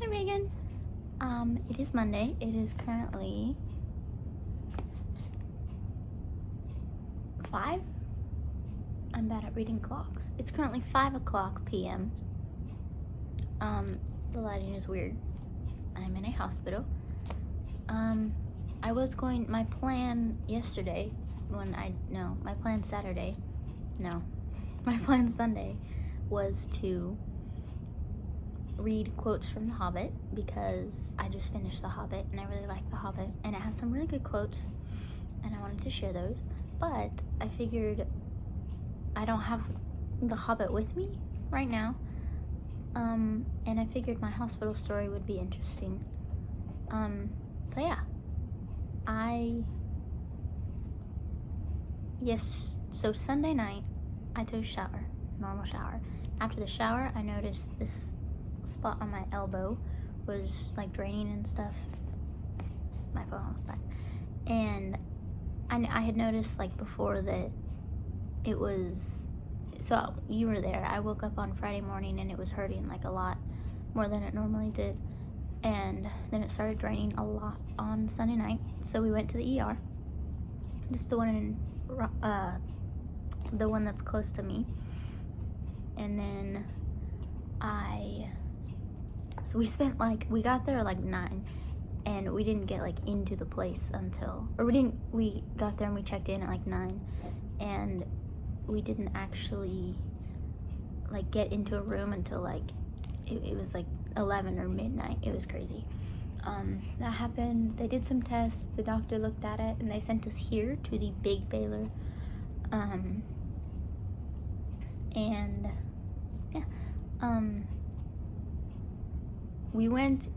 Megan. It is Monday. It is currently 5. I'm bad at reading clocks. It's currently 5:00 p.m. The lighting is weird. I'm in a hospital. My plan yesterday, my plan Saturday, my plan Sunday was to read quotes from The Hobbit because I just finished The Hobbit and I really like The Hobbit and it has some really good quotes and I wanted to share those, but I figured I don't have The Hobbit with me right now, and I figured my hospital story would be interesting. So yeah, so Sunday night I took a shower, normal shower. After the shower, I noticed this spot on my elbow was like draining and stuff. My phone almost died. And I had noticed like before that it was, so you were there. I woke up on Friday morning and it was hurting like a lot more than it normally did. And then it started draining a lot on Sunday night. So we went to the ER. Just the one that's close to me. And then so we got there like 9 and we didn't get like into the place we got there and we checked in at like 9 and we didn't actually like get into a room until like it was like 11 or midnight. It was crazy. That happened. They did some tests, the doctor looked at it, and they sent us here to the big Baylor. And yeah, we went to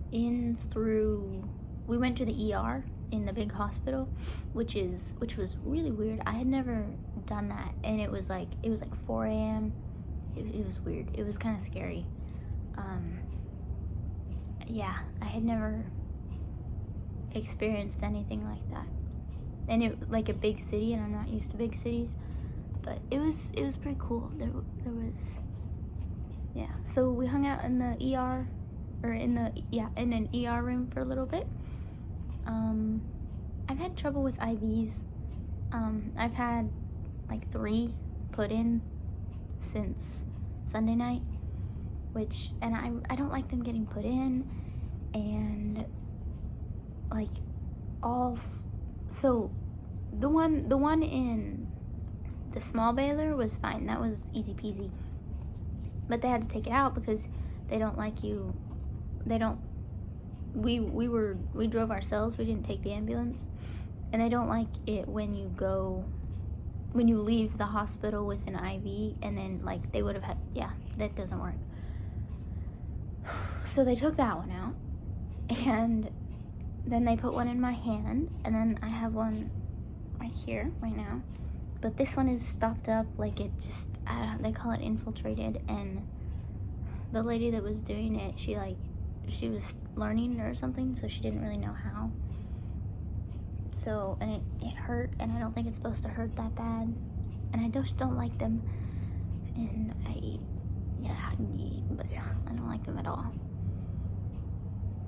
the ER in the big hospital, which was really weird. I had never done that, and it was like 4 a.m. It was weird. It was kind of scary. Yeah, I had never experienced anything like that, and it like a big city, and I'm not used to big cities, but it was pretty cool. There was, yeah. So we hung out in the ER, or in an ER room for a little bit. I've had trouble with IVs. I've had like 3 put in since Sunday night, and I don't like them getting put in, and like so the one in the small Baylor was fine. That was easy peasy, but they had to take it out because they don't like you. We drove ourselves. We didn't take the ambulance, and they don't like it when you leave the hospital with an IV and then like they would have had, that doesn't work. So they took that one out, and then they put one in my hand, and then I have one right here right now, but this one is stopped up, like it just, they call it infiltrated, and the lady that was doing it, she was learning or something, so she didn't really know how. So, and it hurt, and I don't think it's supposed to hurt that bad, and I just don't like them, and but I don't like them at all.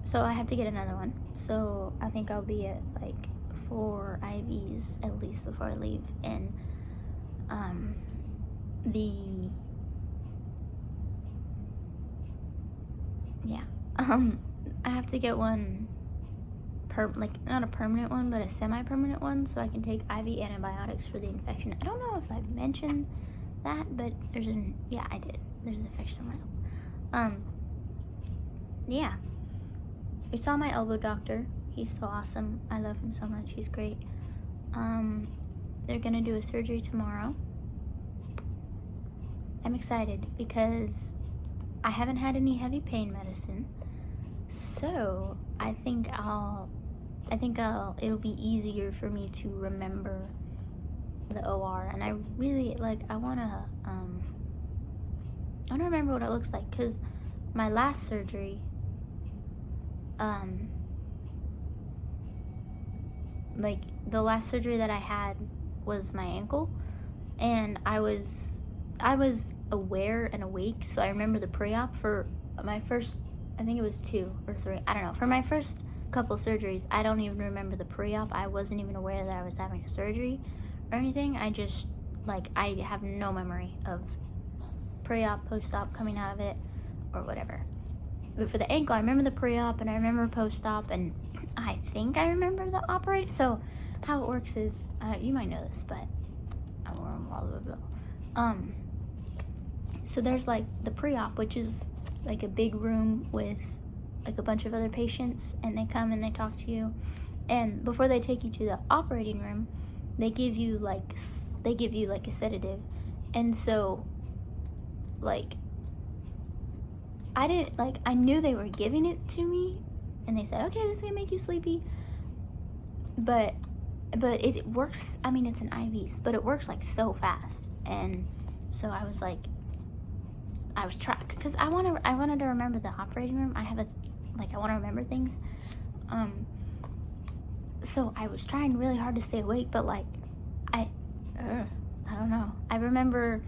So I have to get another one. So I think I'll be at like 4 IVs at least before I leave, and I have to get one not a permanent one, but a semi-permanent one, so I can take IV antibiotics for the infection. I don't know if I've mentioned that, but I did. There's an infection on my elbow. Yeah. We saw my elbow doctor. He's so awesome. I love him so much. He's great. They're gonna do a surgery tomorrow. I'm excited because I haven't had any heavy pain medicine, so I think it'll be easier for me to remember the OR, and I really I wanna remember what it looks like, because my last surgery, the last surgery that I had was my ankle, and I was aware and awake, so I remember the pre-op for my first I think it was 2 or 3. I don't know. For my first couple surgeries, I don't even remember the pre-op. I wasn't even aware that I was having a surgery or anything. I just, like, I have no memory of pre-op, post-op, coming out of it, or whatever. But for the ankle, I remember the pre-op, and I remember post-op, and I think I remember the operate. So how it works is, you might know this, but so there's like the pre-op, which is like a big room with like a bunch of other patients, and they come and they talk to you, and before they take you to the operating room, they give you like a sedative. And so, like, I knew they were giving it to me, and they said, okay, this is gonna make you sleepy, but it works. I mean, it's an IV, but it works like so fast. And so I was like, I was trapped because I wanted to remember the operating room. I want to remember things. So I was trying really hard to stay awake, but like, I don't know. I remember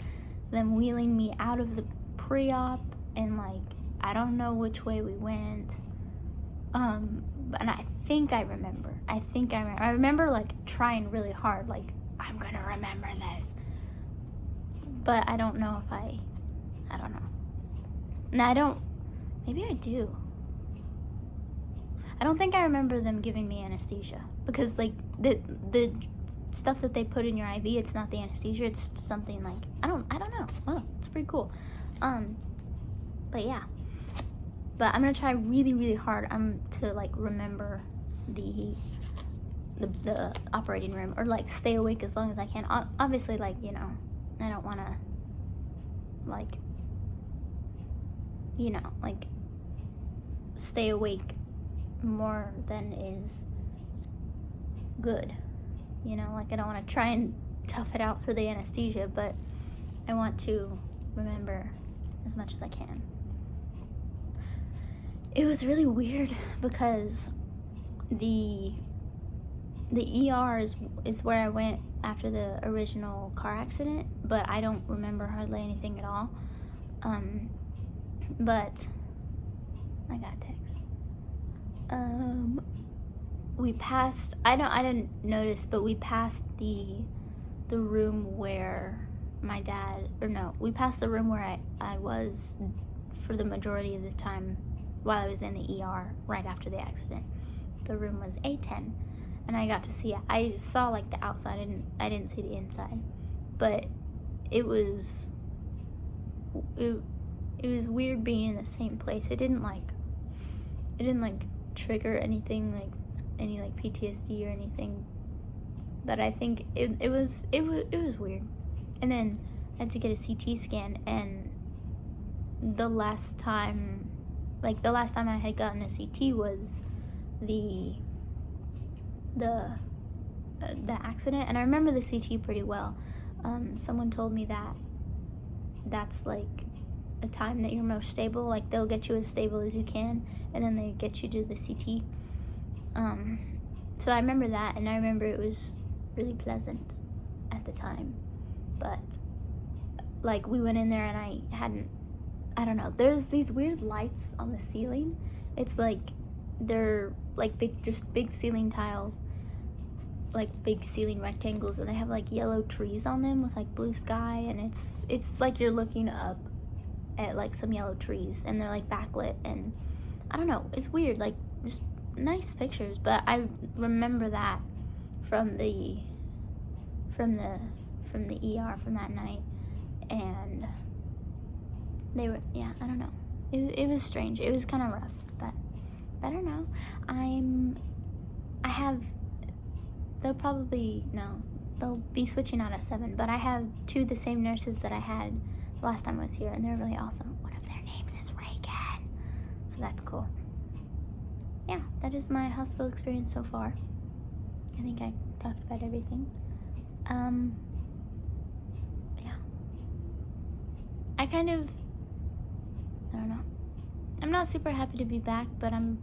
them wheeling me out of the pre-op, and like, I don't know which way we went. And I think I remember. I remember like trying really hard, like, I'm gonna remember this. But I don't know if I don't know. No, maybe I do. I don't think I remember them giving me anesthesia, because like the stuff that they put in your IV, it's not the anesthesia, it's something like, I don't know. Oh, it's pretty cool. But yeah. But I'm gonna try really, really hard to like remember the operating room, or like stay awake as long as I can. Obviously, like, you know, I don't want to like, you know, like stay awake more than is good. You know, like, I don't want to try and tough it out for the anesthesia, but I want to remember as much as I can. It was really weird because the ER is where I went after the original car accident, but I don't remember hardly anything at all. But I got a text. We passed, I didn't notice, but we passed the room where my dad, or no, we passed the room where I was for the majority of the time while I was in the ER right after the accident. The room was A10, and I got to see it. I saw like the outside, I didn't see the inside, but it was weird being in the same place. It didn't like trigger anything, like any like PTSD or anything, but I think it was weird. And then I had to get a CT scan, and the last time I had gotten a CT was the accident, and I remember the CT pretty well. Someone told me that that's like a time that you're most stable. Like, they'll get you as stable as you can, and then they get you to the CT. So I remember that, and I remember it was really pleasant at the time. But like, we went in there, and I don't know, there's these weird lights on the ceiling. It's like, they're like big ceiling tiles, like big ceiling rectangles, and they have like yellow trees on them with like blue sky, and it's like you're looking up at like some yellow trees, and they're like backlit, and I don't know, it's weird, like just nice pictures. But I remember that from the ER from that night, and they were, yeah, I don't know, it was strange. It was kind of rough, but I don't know. They'll be switching out at 7, but I have 2 of the same nurses that I had the last time I was here, and they're really awesome. One of their names is Reagan, so that's cool. Yeah, that is my hospital experience so far. I think I talked about everything. Yeah. I don't know. I'm not super happy to be back, but I'm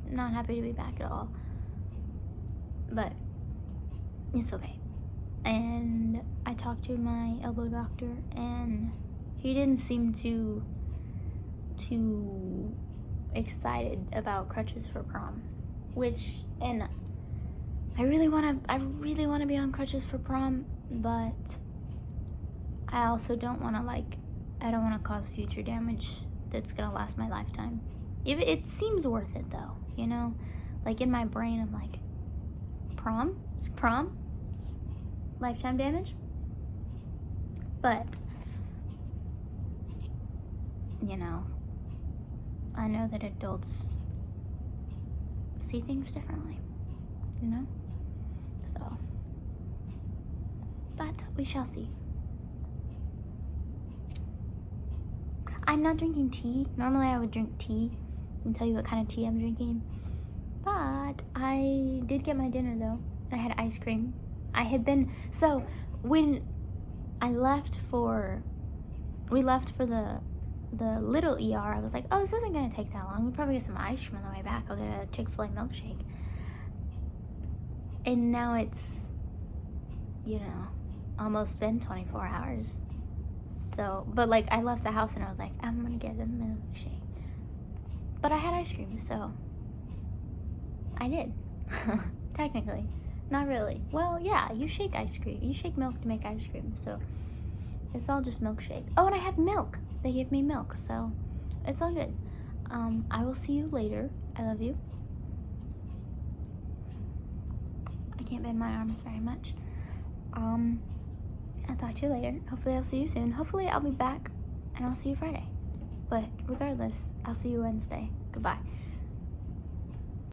not happy to be back at all. But it's okay. And I talked to my elbow doctor, and he didn't seem to excited about crutches for prom, and I really want to be on crutches for prom, but I also don't want to I don't want to cause future damage that's gonna last my lifetime. It seems worth it though, you know? Like in my brain, I'm like, prom, lifetime damage. But you know, I know that adults see things differently, you know? So, but we shall see. I'm not drinking tea. Normally I would drink tea and tell you what kind of tea I'm drinking. But I did get my dinner though. I had ice cream. So when we left for the little ER, I was like, oh, this isn't gonna take that long. We'll probably get some ice cream on the way back. I'll get a Chick-fil-A milkshake. And now it's, almost been 24 hours. So, but I left the house and I was like, I'm gonna get a milkshake. But I had ice cream, so I did. Technically. Not really. Well, yeah, you shake ice cream. You shake milk to make ice cream, so it's all just milkshake. Oh, and I have milk. They gave me milk, so it's all good. I will see you later. I love you. I can't bend my arms very much. I'll talk to you later. Hopefully I'll see you soon. Hopefully I'll be back and I'll see you Friday. But regardless, I'll see you Wednesday. Goodbye.